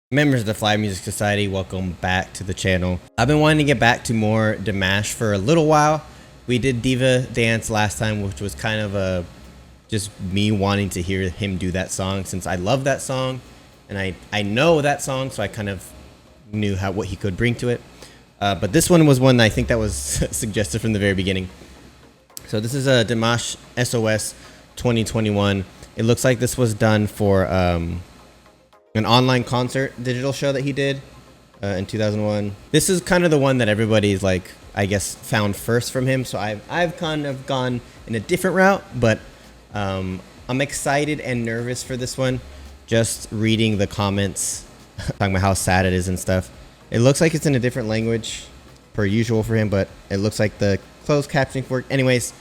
Members of the Fly Music Society, welcome back to the channel. I've been wanting to get back to more Dimash for a little while. We did Diva Dance last time, which was kind of just me wanting to hear him do that song, since I love that song and I know that song, so I kind of knew what he could bring to it. But this one was one I think that was suggested from the very beginning. So this is a Dimash SOS 2021. It looks like this was done for an online concert digital show that he did in 2001. This is kind of the one that everybody's like, I guess, found first from him. So I've kind of gone in a different route, but I'm excited and nervous for this one. Just reading the comments, talking about how sad it is and stuff. It looks like it's in a different language per usual for him, but it looks like the closed captioning work. Anyways,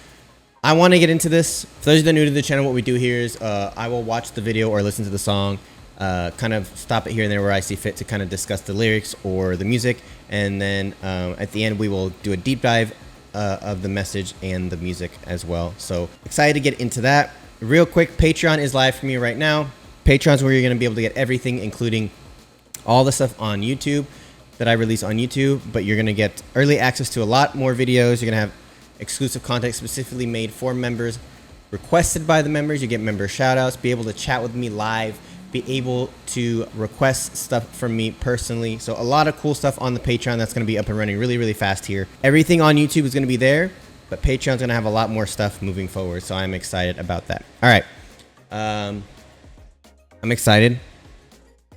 I want to get into this. For those that are new to the channel, what we do here is I will watch the video or listen to the song, kind of stop it here and there where I see fit to kind of discuss the lyrics or the music, and then at the end we will do a deep dive of the message and the music as well. So excited to get into that. Real quick, Patreon is live for me right now. Patreon's where you're going to be able to get everything, including all the stuff on YouTube that I release on YouTube, but you're going to get early access to a lot more videos. You're going to have exclusive content specifically made for members, requested by the members. You get member shout outs, be able to chat with me live, be able to request stuff from me personally. So a lot of cool stuff on the Patreon that's going to be up and running really, really fast here. Everything on YouTube is going to be there, but Patreon's going to have a lot more stuff moving forward. So I'm excited about that. All right. I'm excited.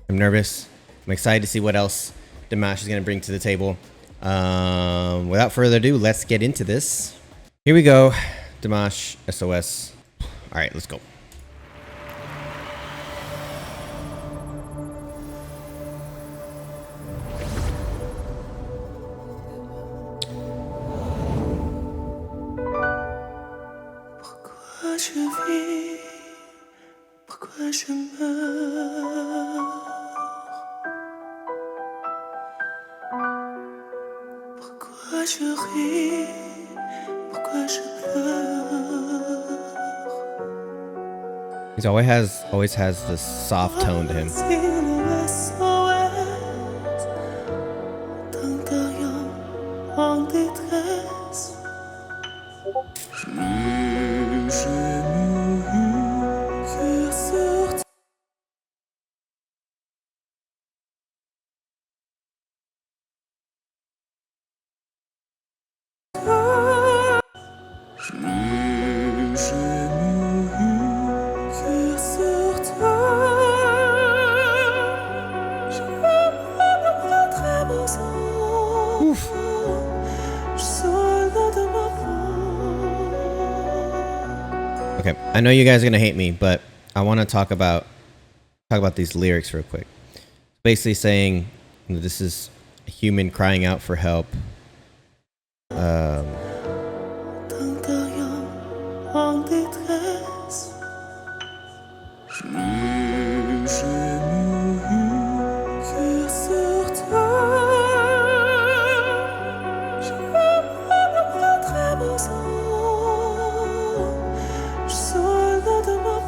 I'm nervous. I'm excited to see what else Dimash is going to bring to the table. Without further ado, let's get into this. Here we go. Dimash SOS. All right, let's go. Pourquoi je meurs? Pourquoi je ris? Pourquoi je pleure? He always has this soft tone to him. Okay, I know you guys are gonna hate me, but I want to talk about these lyrics real quick. Basically saying, you know, this is a human crying out for help.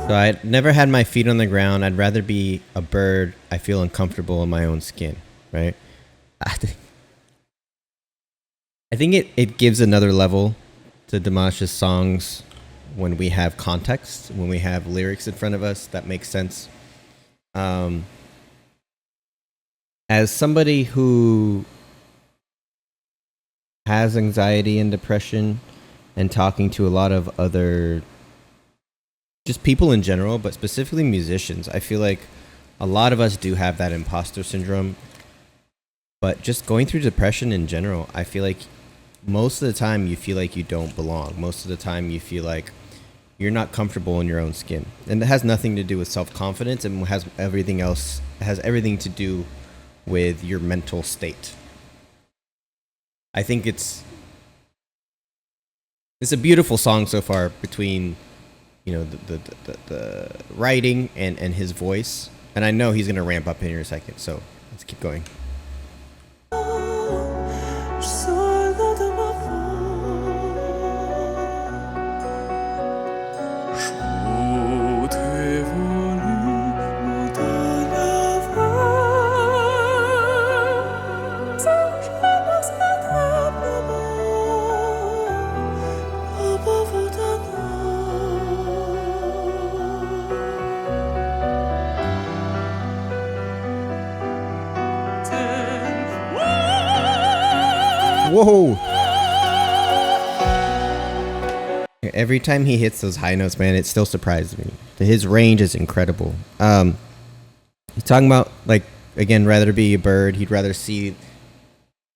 So I never had my feet on the ground. I'd rather be a bird. I feel uncomfortable in my own skin, right? I think it gives another level to Dimash's songs when we have context, when we have lyrics in front of us that make sense. As somebody who has anxiety and depression, and talking to a lot of other just people in general, but specifically musicians, I feel like a lot of us do have that imposter syndrome. But just going through depression in general, I feel like most of the time you feel like you don't belong. Most of the time you feel like you're not comfortable in your own skin. And it has nothing to do with self-confidence, and has everything else. It has everything to do with your mental state. I think it's a beautiful song so far, between, you know, the writing and his voice. And I know he's going to ramp up in here in a second, so let's keep going. Whoa! Every time he hits those high notes, man, it still surprises me. His range is incredible. He's talking about, like, again, rather be a bird. He'd rather see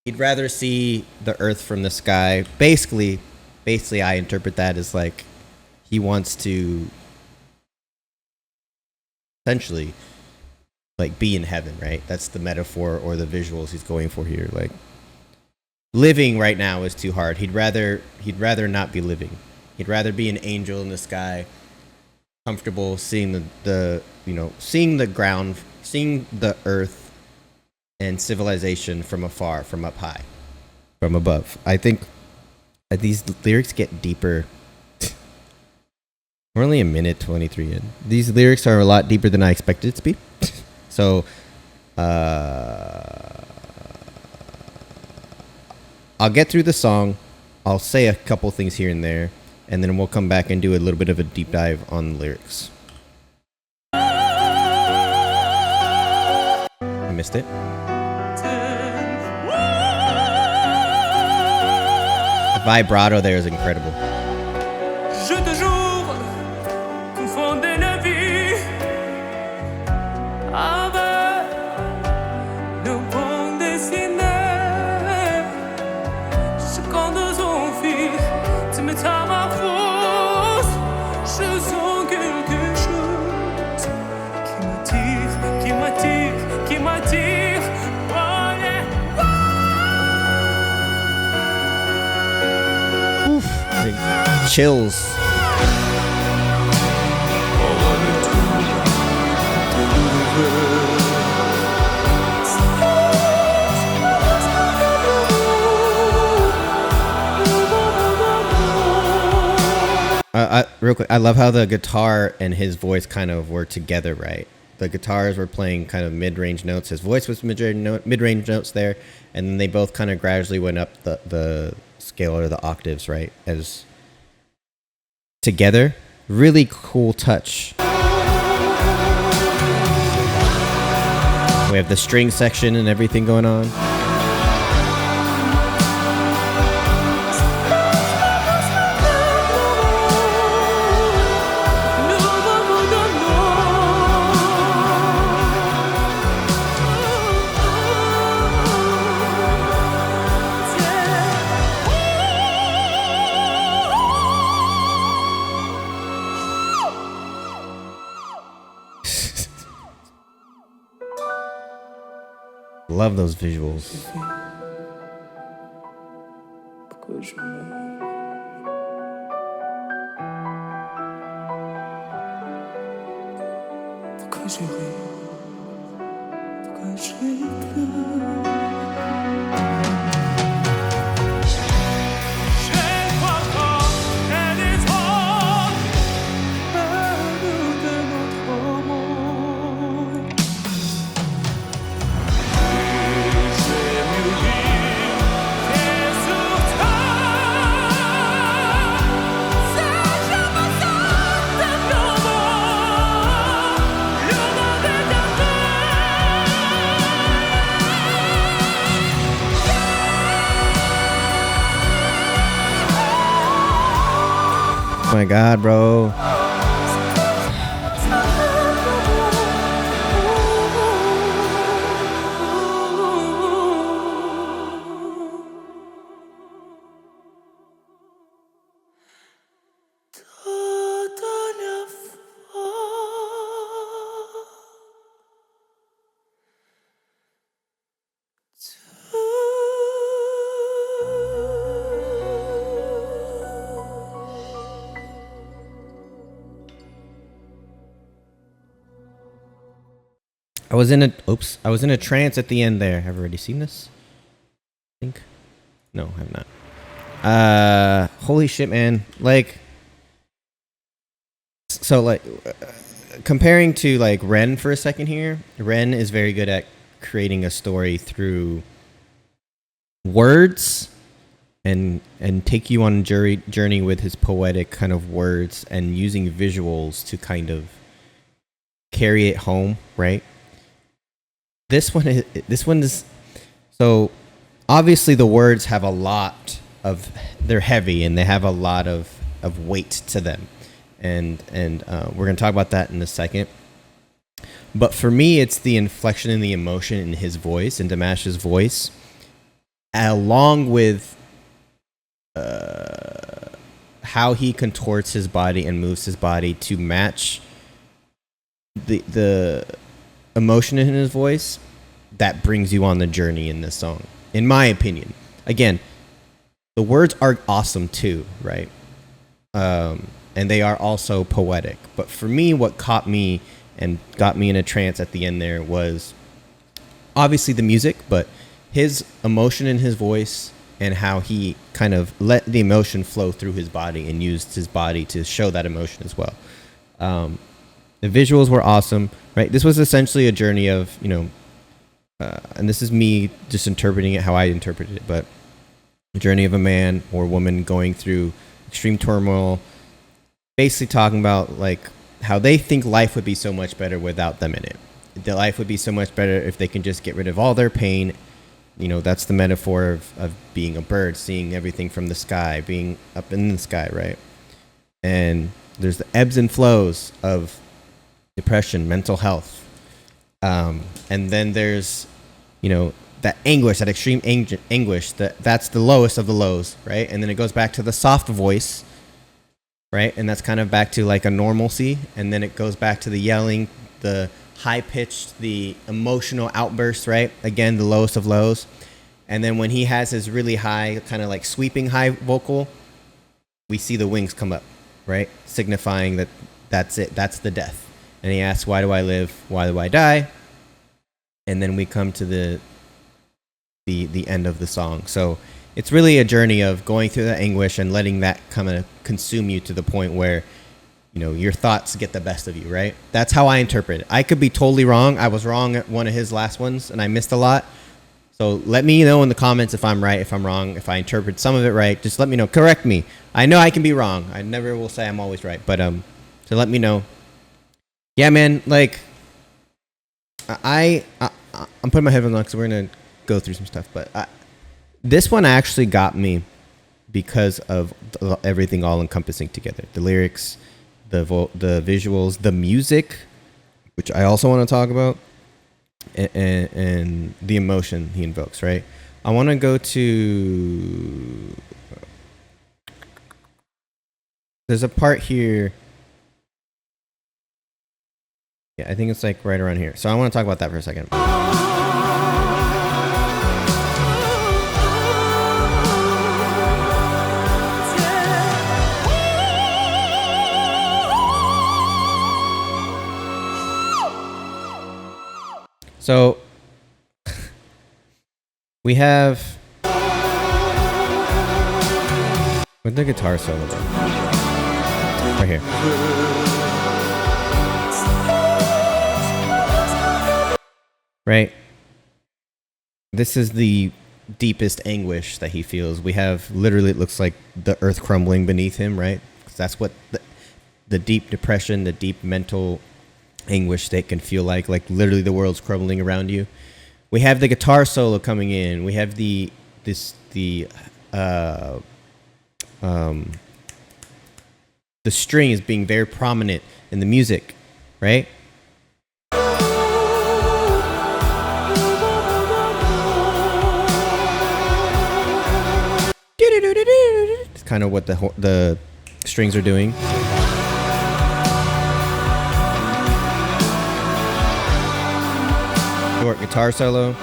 the earth from the sky. Basically, I interpret that as like he wants to essentially like be in heaven, right? That's the metaphor or the visuals he's going for here. Like living right now is too hard. He'd rather not be living. He'd rather be an angel in the sky, comfortable seeing seeing the ground, seeing the earth and civilization from afar, from up high, from above. I think these lyrics get deeper. We're only a minute 23 in. These lyrics are a lot deeper than I expected it to be. So, I'll get through the song. I'll say a couple things here and there, and then we'll come back and do a little bit of a deep dive on the lyrics. I missed it. The vibrato there is incredible. Je te jure, confondez la vie avec le bon dessiné. Je compte son fil, tu me tiens ma force. Je sens quelque chose qui m'attire. Oh yeah. Oof. Chills. Real quick, I love how the guitar and his voice kind of were together, right? The guitars were playing kind of mid-range notes. His voice was mid-range notes there, and then they both kind of gradually went up the scale or the octaves, right? As together, really cool touch. We have the string section and everything going on. Love those visuals. Pourquoi je meurs? Pourquoi je ris? Pourquoi je pleure? Je crois qu'on est des hommes de notre monde. Oh my God, bro. I was in a trance at the end there. Have you already seen this? I think. No, I have not. Holy shit, man. Like, so like, comparing to like Ren for a second here, Ren is very good at creating a story through words and take you on a journey with his poetic kind of words and using visuals to kind of carry it home, right? This one is So obviously the words have a lot of, they're heavy and they have a lot of weight to them. And we're going to talk about that in a second. But for me, it's the inflection and the emotion in his voice, in Dimash's voice, along with how he contorts his body and moves his body to match the emotion in his voice that brings you on the journey in this song, in my opinion. Again, the words are awesome too, right? And they are also poetic. But for me, what caught me and got me in a trance at the end there was obviously the music, but his emotion in his voice and how he kind of let the emotion flow through his body and used his body to show that emotion as well. The visuals were awesome, right? This was essentially a journey of, and this is me just interpreting it how I interpreted it, but a journey of a man or woman going through extreme turmoil, basically talking about like how they think life would be so much better without them in it. Their life would be so much better if they can just get rid of all their pain. That's the metaphor of being a bird, seeing everything from the sky, being up in the sky, right? And there's the ebbs and flows of depression, mental health. And then there's, that anguish, that extreme anguish, that's the lowest of the lows, right? And then it goes back to the soft voice, right? And that's kind of back to like a normalcy. And then it goes back to the yelling, the high pitched, the emotional outburst, right? Again, the lowest of lows. And then when he has his really high, kind of like sweeping high vocal, we see the wings come up, right? Signifying that that's it. That's the death. And he asks, why do I live? Why do I die? And then we come to the end of the song. So it's really a journey of going through that anguish and letting that kind of consume you to the point where, your thoughts get the best of you, right? That's how I interpret it. I could be totally wrong. I was wrong at one of his last ones and I missed a lot. So let me know in the comments if I'm right, if I'm wrong, if I interpret some of it right. Just let me know. Correct me. I know I can be wrong. I never will say I'm always right. But so let me know. Yeah, man. Like I'm putting my headphones on because we're gonna go through some stuff. But this one actually got me because of everything all encompassing together. The lyrics, the visuals, the music, which I also want to talk about, and the emotion he invokes, right? I want to go to... There's a part here. Yeah, I think it's like right around here. So I want to talk about that for a second. So we have with the guitar solo right here. Right? This is the deepest anguish that he feels. We have literally, it looks like the earth crumbling beneath him, right? 'Cause that's what the deep depression, the deep mental anguish state can feel like literally the world's crumbling around you. We have the guitar solo coming in. We have the strings being very prominent in the music, right? It's kind of what the strings are doing. Short guitar solo.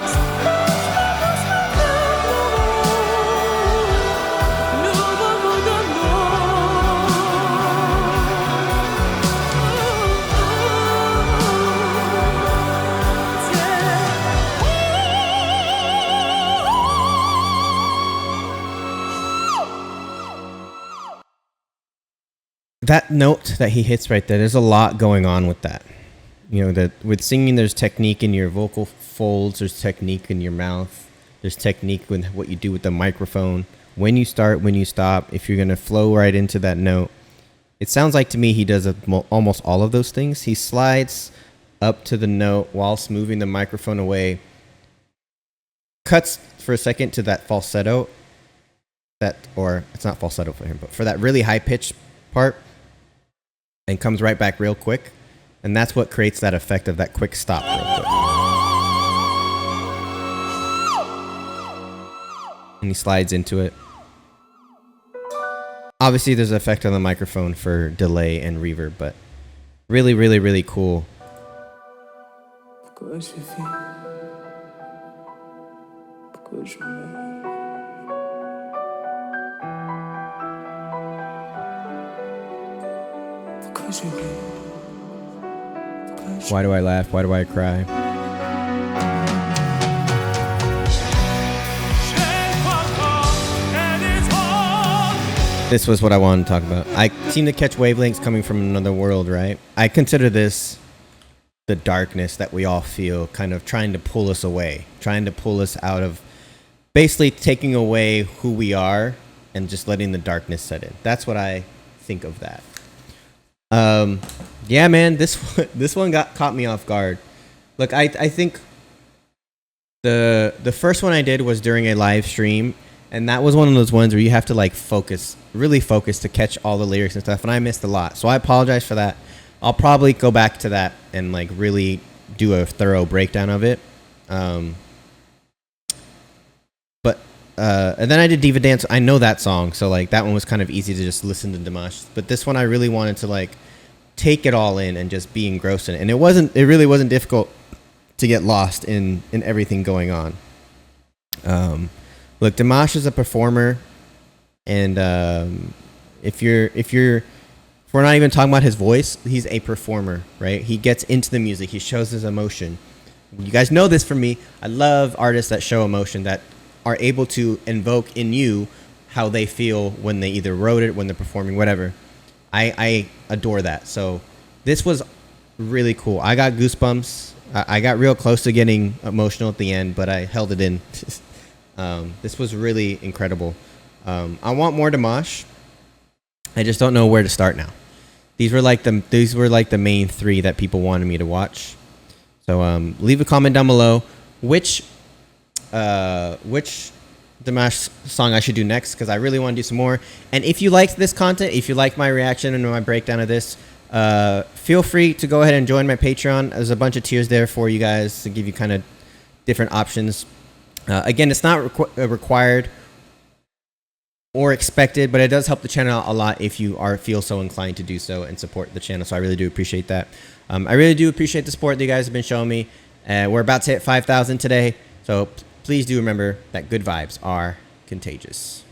That note that he hits right there, there's a lot going on with that. That with singing, there's technique in your vocal folds, there's technique in your mouth, there's technique with what you do with the microphone, when you start, when you stop, if you're going to flow right into that note. It sounds like to me he does almost all of those things. He slides up to the note whilst moving the microphone away cuts for a second to that falsetto, or it's not falsetto for him, but for that really high pitched part, and comes right back real quick, and that's what creates that effect of that quick stop real quick. And he slides into it. Obviously, there's an effect on the microphone for delay and reverb, but really, really, really cool. Why do I laugh? Why do I cry? This was what I wanted to talk about. I seem to catch wavelengths coming from another world, right? I consider this the darkness that we all feel, kind of trying to pull us away, trying to pull us out of, basically taking away who we are and just letting the darkness set in. That's what I think of that. Yeah, man, this one caught me off guard. Look, I think the first one I did was during a live stream, and that was one of those ones where you have to like really focus to catch all the lyrics and stuff, and I missed a lot. So I apologize for that. I'll probably go back to that and like really do a thorough breakdown of it. And then I did Diva Dance. I know that song, so like that one was kind of easy to just listen to Dimash. But this one I really wanted to like take it all in and just be engrossed in it. And it really wasn't difficult to get lost in everything going on. Look, Dimash is a performer, and if we're not even talking about his voice, he's a performer, right? He gets into the music, he shows his emotion. You guys know this from me. I love artists that show emotion, that are able to invoke in you how they feel when they either wrote it, when they're performing, whatever. I adore that. So this was really cool. I got goosebumps. I got real close to getting emotional at the end, but I held it in. This was really incredible. I want more Dimash. I just don't know where to start now. These were like the main three that people wanted me to watch. So leave a comment down below which Dimash song I should do next, because I really want to do some more. And if you liked this content, if you like my reaction and my breakdown of this, feel free to go ahead and join my Patreon. There's a bunch of tiers there for you guys to give you kind of different options. Again, it's not required or expected, but it does help the channel a lot if you feel so inclined to do so and support the channel. So I really do appreciate that. I really do appreciate the support that you guys have been showing me. We're about to hit 5,000 today, so please do remember that good vibes are contagious.